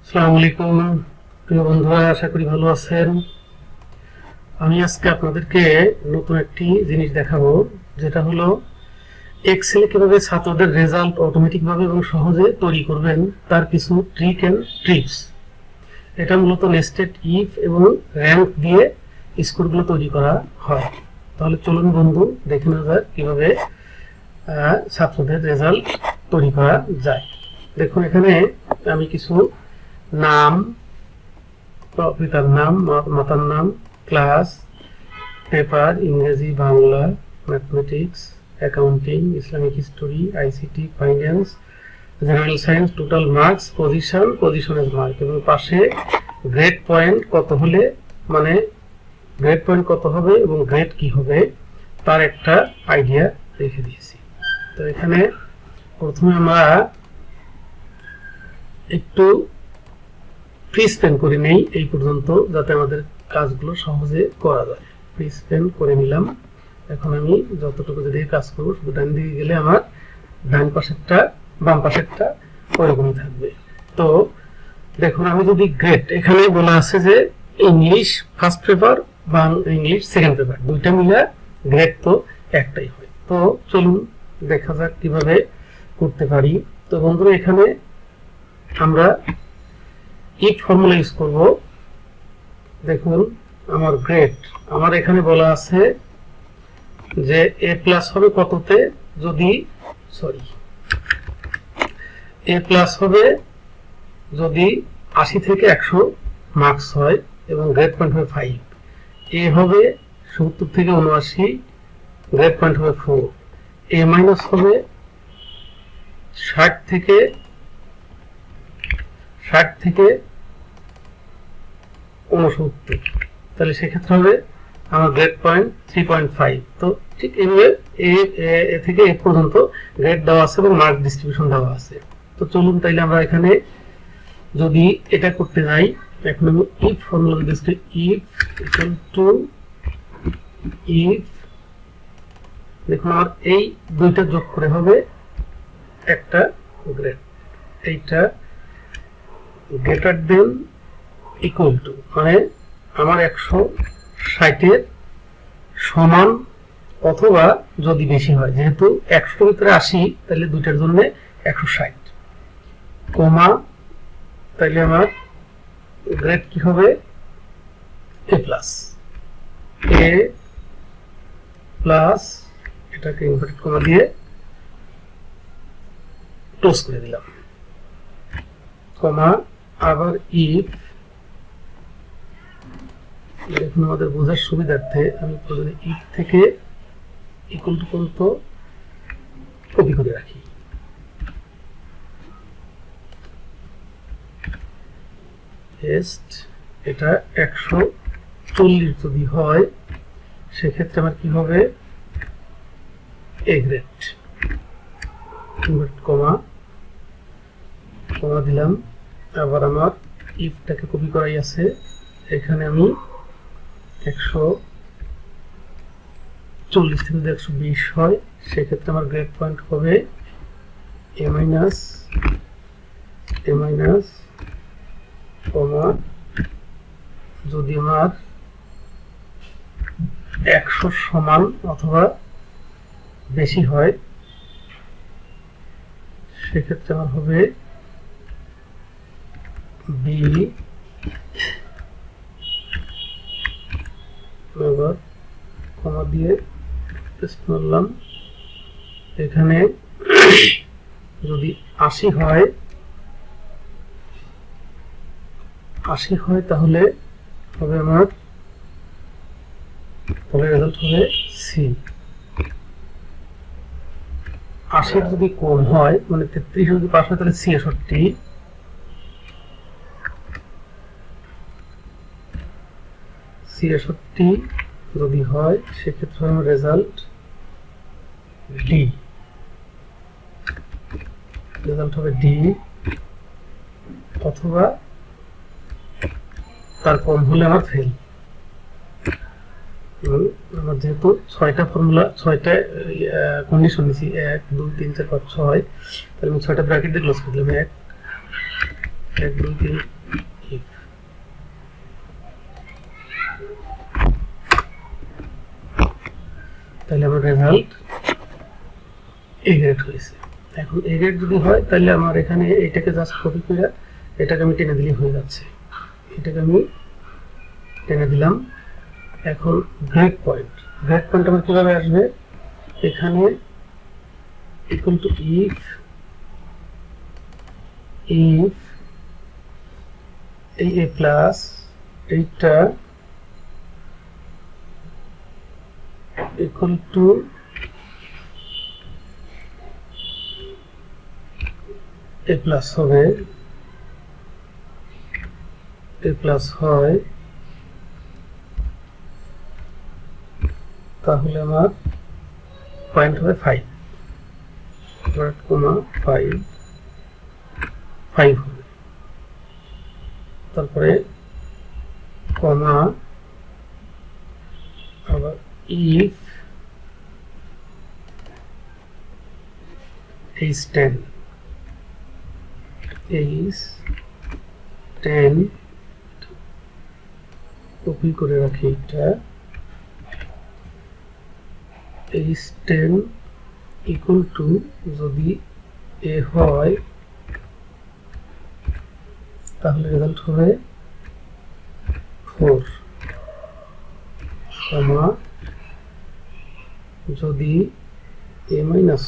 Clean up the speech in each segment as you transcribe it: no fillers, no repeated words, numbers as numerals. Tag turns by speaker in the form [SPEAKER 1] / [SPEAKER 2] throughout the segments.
[SPEAKER 1] আসসালামু আলাইকুম প্রিয় বন্ধুরা, আশা করি ভালো আছেন। আমি আজকে আপনাদেরকে নতুন একটি জিনিস দেখাবো, যেটা হলো এক্সেলে কিভাবে ছাত্রদের রেজাল্ট অটোমেটিক ভাবে এবং সহজে তৈরি করবেন তার কিছু ট্রিক এন্ড ট্রিপস। এটা মূলত নেস্টেড ইফ এবং র্যাঙ্ক দিয়ে স্কোরগুলো তৈরি করা হয়। তাহলে চলুন বন্ধু দেখে নেওয়া যাক কিভাবে ছাত্রদের রেজাল্ট তৈরি করা যায়। দেখুন, এখানে আমি কিছু নাম, পিতার নাম, মাতার নাম, ক্লাস, পেপার, ইংরেজি, Bangla, mathematics, accounting, Islamic history, ICT, finance, general science, total marks, পজিশনের মার্ক এবং পাশে গ্রেড পয়েন্ট কত হলে, মানে গ্রেড পয়েন্ট কত হবে এবং গ্রেড কি হবে তার একটা আইডিয়া রেখে দিয়েছি। তো এখানে প্রথমে আমরা একটু ফ্রি স্পেন করে নেই এই পর্যন্ত, যাতে আমাদের কাজগুলো সহজে করা যায়। ফ্রি স্পেন করে নিলাম। এখন আমি যতটুকু যদি কাজ করবো, শুধু ডান দিকে গেলে আমার ডান পাশেরটা বাম পাশেরটা ওইরকমই থাকবে। তো দেখুন, আমি যদি গ্রেড, এখানে বলা আছে যে ইংলিশ ফার্স্ট পেপার বা ইংলিশ সেকেন্ড পেপার দুইটা মিলে গ্রেড তো একটাই হয়। তো চলুন দেখা যাক কিভাবে করতে পারি। তো বন্ধুরা, এখানে আমরা ইফ ফর্মুলা ইউজ করব। দেখুন, আমার গ্রেড, আমার এখানে বলা আছে যে এ প্লাস হবে কততে, যদি এ প্লাস হবে যদি 80 থেকে 100 মার্কস হয় এবং গ্রেড পয়েন্ট হবে 5। এ হবে 70 থেকে 79, গ্রেড পয়েন্ট হবে 4। এ মাইনাস হবে 60 থেকে 69, তাহলে সেক্ষেত্রে হবে আমার গ্রেড পয়েন্ট 3.5। তো ঠিক এইভাবে এ থেকে এ পর্যন্ত গ্রেড দেওয়া আছে এবং মার্ক ডিস্ট্রিবিউশন দেওয়া আছে। তো চলুন তাইলে আমরা এখানে যদি এটা করতে যাই, এখন আমি ইফ ফর্মুলা দিচ্ছি, ইফ ইকুয়াল টু ইফ, দেখুন আমার এই দুইটা যোগ করে হবে একটা গ্রেড। এইটা গ্রেটার দেন ইকুয়াল টু, মানে আমার 160-এর সমান অথবা যদি বেশি হয়, যেহেতু 100 ভিতরে 80, তাহলে দুইটার জন্য 160, কমা, তাইলে আমার গ্রেড কি হবে এ প্লাস, এ প্লাস, এটাকে ইনভার্টেড কমা দিয়ে ক্লোজ করে দিলাম, কমা, আবার ইফ। দেখুন, আমাদের বোঝার সুবিধার্থে আমি প্রথমে ইফ থেকে ইকুয়াল টু পর্যন্ত কপি করে রাখি। এটা 140 যদি হয়, সেক্ষেত্রে আমার কি হবে এ গ্রেড, কমা কমা দিলাম। আবার আমার ইফটাকে কপি করাই আছে, এখানে আমি 140 থেকে যদি 120 হয়, সেক্ষেত্রে আমার গ্রেড পয়েন্ট হবে এ মাইনাস, কমা, যদি আমার 100 সমান অথবা বেশি হয়, সেক্ষেত্রে আমার হবে বি, আবার কমা দিয়ে পেস্ট করলাম। এখানে যদি 80 হয়, তাহলে হবে আমার, তাহলে রেজাল্ট হবে সি। 80 যদি কম হয়, মানে 33 যদি পাস হয়, তাহলে 66 যদি হয়, সেক্ষেত্রে আমার রেজাল্ট ডি, হবে ডি, অথবা তার কম হলে আমার ফেল। আমার যেহেতু 6টা ফর্মুলা, 6টা কন্ডিশন নিছি, 1 2 3 4 5 6, তাহলে আমি 6টা ব্র্যাকেট দিয়ে ক্লোজ করে দিলাম। 1 1 2 3 if তাহলে আমার রেজাল্ট এ গ্রেড হয়েছে। এখন এ গ্রেড যদি হয় তাহলে আমার এখানে এটাকে জাস্ট কপি করে এটাকে আমি টেনে দিলেই হয়ে যাচ্ছে। এটাকে আমি টেনে দিলাম। এখন গ্রেড পয়েন্ট আমার কিভাবে আসবে, এখানে ইকুয়াল টু ইফ এই এ প্লাস এইটা ইকুয়াল টু এ প্লাস হবে, এ প্লাস হয়, তাহলে আমার পয়েন্ট হবে 5 হবে। তারপরে কমা আবার ইফ is 10 কপি করে রাখি, এটা is 10 equal to যদি এ হয় তাহলে রেজাল্ট হবে 4, কমা যদি এ মাইনাস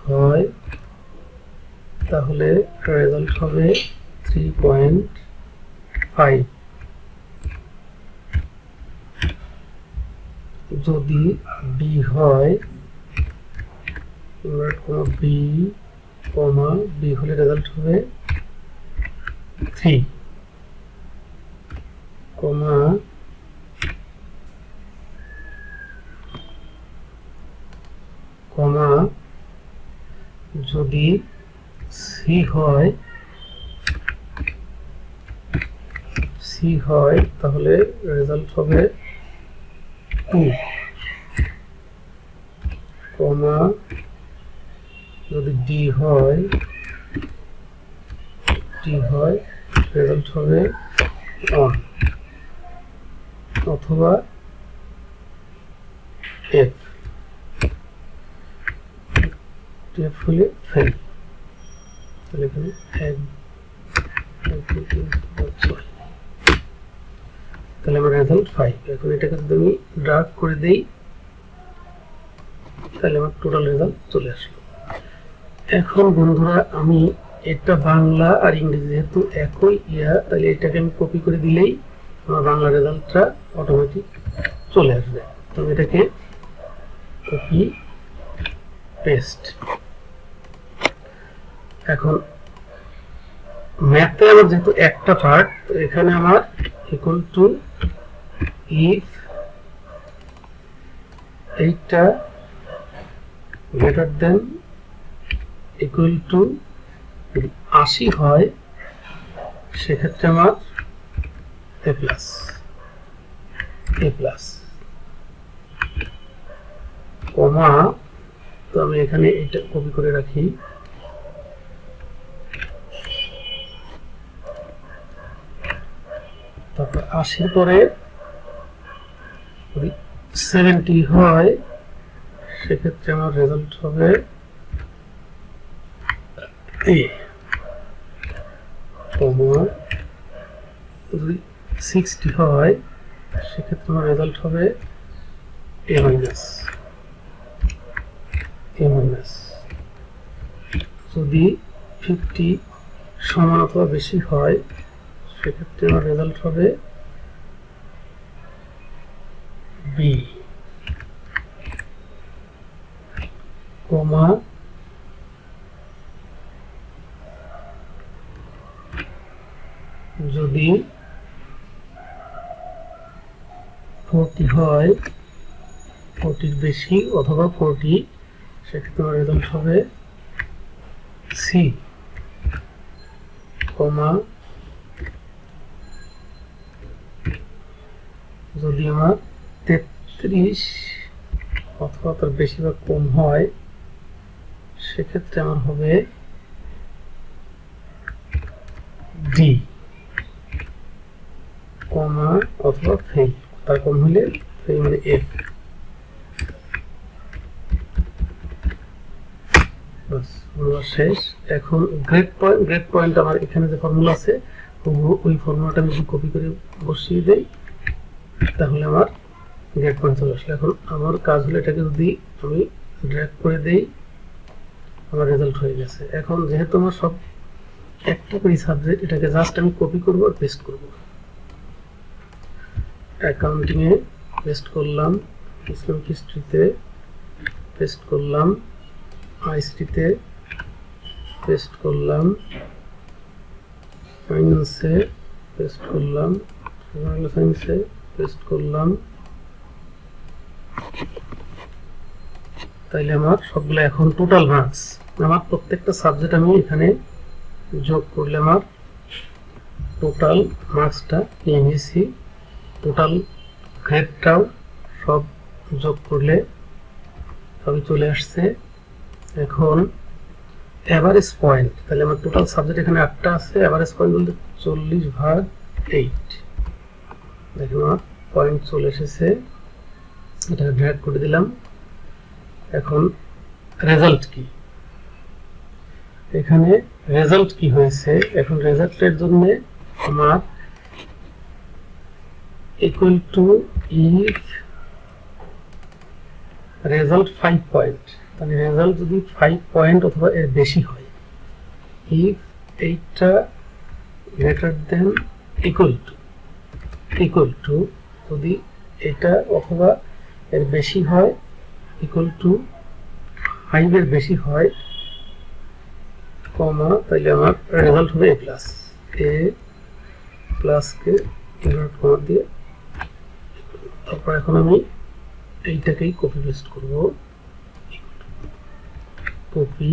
[SPEAKER 1] হয় তাহলে রেজাল্ট হবে 3.5, যদি বি হয় বি হলে রেজাল্ট হবে 3, কমা যদি সি হয় তাহলে রেজাল্ট হবে 2, কমা যদি ডি হয় রেজাল্ট হবে 1, অথবা এফ হলে ফেল। তাহলে এখানে 1 2 3 4 6, তাহলে আমার রেজাল্ট 5। এখন এটাকে যদি আমি ড্রাগ করে দেই তাহলে আমার টোটাল রেজাল্ট চলে আসলো। এখন বন্ধুরা আমি এটা বাংলা আর ইংরেজি যেহেতু একই তাহলে এটাকে আমি কপি করে দিলেই আমার বাংলা রেজাল্টটা অটোমেটিক চলে আসবে। তো এটাকে কপি পেস্ট। এখন ম্যাথে আমার যেহেতু একটা পার্ট, তো এখানে আমার ইকুয়াল টু ইফ এইটা গ্রেটার দেন ইকুয়াল টু 80 হয় সেক্ষেত্রে আমার এ প্লাস, কমা তো আমি এখানে এটা কপি করে রাখি, তারপর 80 পরে যদি 70 হয় সেক্ষেত্রে আমার রেজাল্ট হবে এ, কমা যদি 60 হয় সেক্ষেত্রে আমার রেজাল্ট হবে এ মাইনাস, যদি 50 সমান অথবা বেশি হয় সেক্ষেত্রে আমার রেজাল্ট হবে বি, কমা যদি 40 হয়, 40 বেশি অথবা 40 সেক্ষেত্রে আমার রেজাল্ট হবে সি, কমা যদি আমার 33 অথবা তার বেশি বা কম হয় সেক্ষেত্রে আমার হবে কমা অথবা ফেল, তার কম হলে ফেল মানে এফ। বাস ফর্মুলা শেষ। এখন গ্রেড পয়েন্ট আমার এখানে যে ফর্মুলা আছে ওই ফর্মুলাটা আমি যদি কপি করে বসিয়ে দেই তাহলে আমার গ্রেড পয়েন্ট চলে আসলো। এখন আমার কাজ হলো এটাকে যদি আমি ড্র্যাগ করে দেই আমার রেজাল্ট হয়ে গেছে। এখন যেহেতু আমার সব একটা করে সাবজেক্ট, এটাকে জাস্ট আমি কপি করব আর পেস্ট করব। অ্যাকাউন্টিং এ পেস্ট করলাম, ইসলামিক হিস্ট্রিতে পেস্ট করলাম, আইসিটিতে পেস্ট করলাম, ফাইন্যান্সে পেস্ট করলাম, সোশ্যাল সায়েন্সে পেস্ট করলাম। তাইলে আমার সবগুলো এখন টোটাল মার্কস, আমার প্রত্যেকটা সাবজেক্ট আমি এখানে যোগ করলে আমার টোটাল মার্কসটা নিয়ে নিয়েছি। টোটাল গ্রেডটাও সব যোগ করলে সবই চলে আসছে। এখন এভারেজ পয়েন্ট, তাহলে আমার টোটাল সাবজেক্ট এখানে 8টা আছে, এভারেজ পয়েন্ট বলতে 40/8। দেখেন আমার পয়েন্ট চলে এসেছে, এটা ড্র্যাগ করে দিলাম। এখন রেজাল্ট কি, এখানে রেজাল্ট কি হয়েছে, এখন রেজাল্টের জন্য আমার equal to if result 5 point, তাহলে রেজাল্ট যদি 5 পয়েন্ট অথবা এর বেশি হয়, ইফ এইটা গ্রেটার দেন ইকুয়াল টু যদি এটা অথবা এর বেশি হয়, ইকুয়াল টু 5 এর বেশি হয়, কমা, তাহলে আমার রেজাল্ট হবে এ প্লাস কে ইনভার্ট কমা দিয়ে। তারপর এখন আমি এইটাকেই কপি পেস্ট করব, কপি।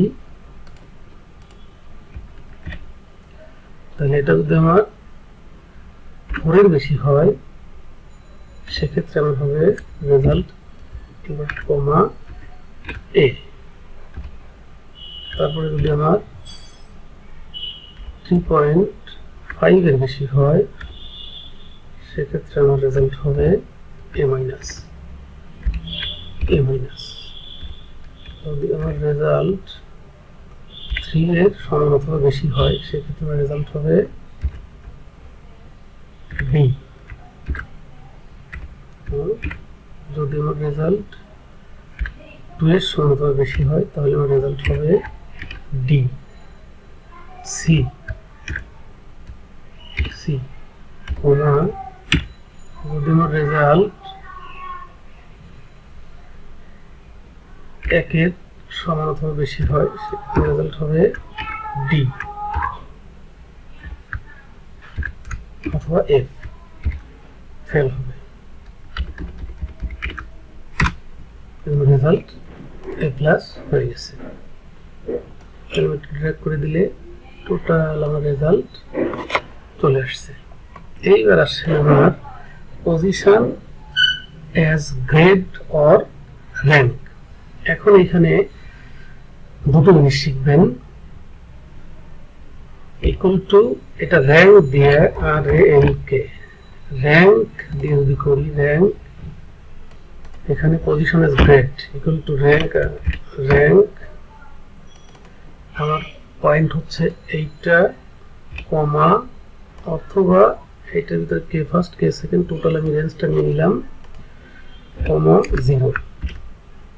[SPEAKER 1] তাহলে এটা যদি আমার 4 এর বেশি হয় সেক্ষেত্রে আমার হবে রেজাল্ট ইনভার্ট কমা এ। তারপরে যদি আমার 3.5 এর বেশি হয় সেক্ষেত্রে আমার রেজাল্ট হবে এ মাইনাস। যদি আমার রেজাল্ট 3 এর সমান অথবা বেশি হয় সেক্ষেত্রে আমার রেজাল্ট হবে বি। যদি আমার রেজাল্ট 2 এর সমান অথবা বেশি হয় তাহলে আমার রেজাল্ট হবে ডি। সি কমা যদি আমার রেজাল্ট 1 এর সমান অথবা বেশি হয় সেক্ষেত্রে রেজাল্ট হবে ডি অথবা এফ, ফেল হবে। রেজাল্ট এ প্লাস হয়ে গেছে। ড্র্যাগ করে দিলে টোটাল আমার রেজাল্ট চলে আসছে। এইবার আসছে আমার position as grade or rank. এখন এখানে দুটো জিনিস শিখবেন, ইকুয়াল টু এটা র্যাঙ্ক দিয়ে আর র্যাঙ্ক দিয়ে যদি করি, র্যাঙ্ক এখানে position as grade equal to rank আমার পয়েন্ট হচ্ছে এইটা কমা অথবা এইটার ভিতরে কে ফার্স্ট কে সেকেন্ড, টোটাল আমি রেঞ্জটা নিয়ে নিলাম কমা 0।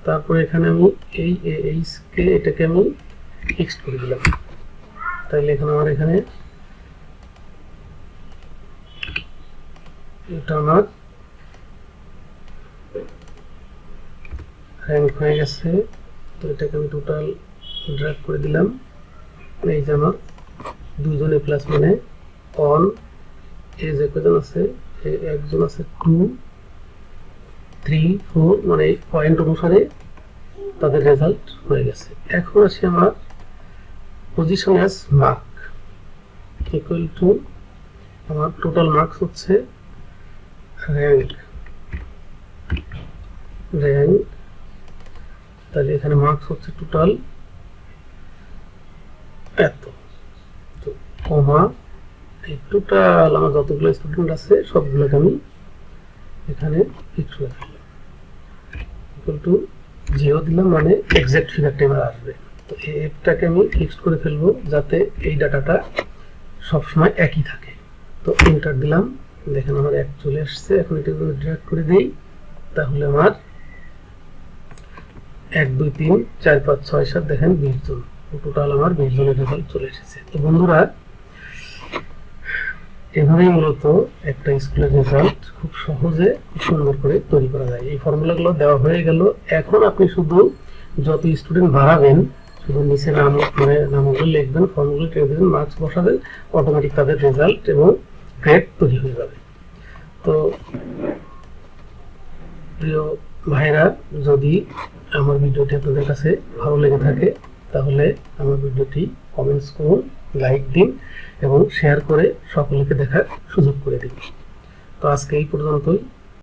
[SPEAKER 1] তারপরে এখানে আমি কে এটাকে আমি ফিক্সড করে দিলাম। তাইলে এখানে আমার এখানে এটা আমার র্যাঙ্ক হয়ে গেছে। তো এটাকে আমি টোটাল ড্র্যাগ করে দিলাম। এই যে আমার 2 জন এ প্লাস মানে অন এজ কজন আছে, একজন আছে 2 3 4 মানে পয়েন্ট অনুসারে তাদের রেজাল্ট হয়ে গেছে। এখন আসি আমার position as mark equal to আমার টোটাল মার্কস হচ্ছে র্যাঙ্ক, তাহলে এখানে মার্কস হচ্ছে টোটাল এত, কমা এই টোটাল আমার যতগুলো স্টুডেন্ট আছে সবগুলোকে আমি এখানে ফিক্স করে ফেললাম, ইকুয়াল টু 0 দিলাম, মানে এক্সাক্ট ফিগারটা এবার আসবে। তো এটাকে আমি ফিক্সড করে ফেলবো যাতে এই ডাটাটা সবসময় একই থাকে। তো এন্টার দিলাম, দেখেন আমার 1 চলে আসছে। এখন এটা যদি ড্র্যাগ করে দেই তাহলে আমার 1 2 3 4 5 6 7 দেখেন 20 জন, টোটাল আমার 20 জনের রেজাল্ট চলে এসেছে। তো বন্ধুরা এভাবেই মূলত একটা স্কুলের রেজাল্ট খুব সহজে খুব সুন্দর করে তৈরি করা যায়। এই ফর্মুলাগুলো দেওয়া হয়ে গেল। এখন আপনি শুধু যত স্টুডেন্ট বাড়াবেন শুধু নিচে নামগুলো লিখবেন, ফর্মুলা টেনে দেবেন, মার্কস বসাবেন, অটোমেটিক তাদের রেজাল্ট এবং গ্রেড তৈরি হয়ে যাবে। তো প্রিয় ভাইরা, যদি আমার ভিডিওটি আপনাদের কাছে ভালো লেগে থাকে তাহলে আমার ভিডিওটি কমেন্টস করুন, লাইক দিন এবং শেয়ার করে সকলকে দেখার সুযোগ করে দিন। তো আজকে এই পর্যন্তই।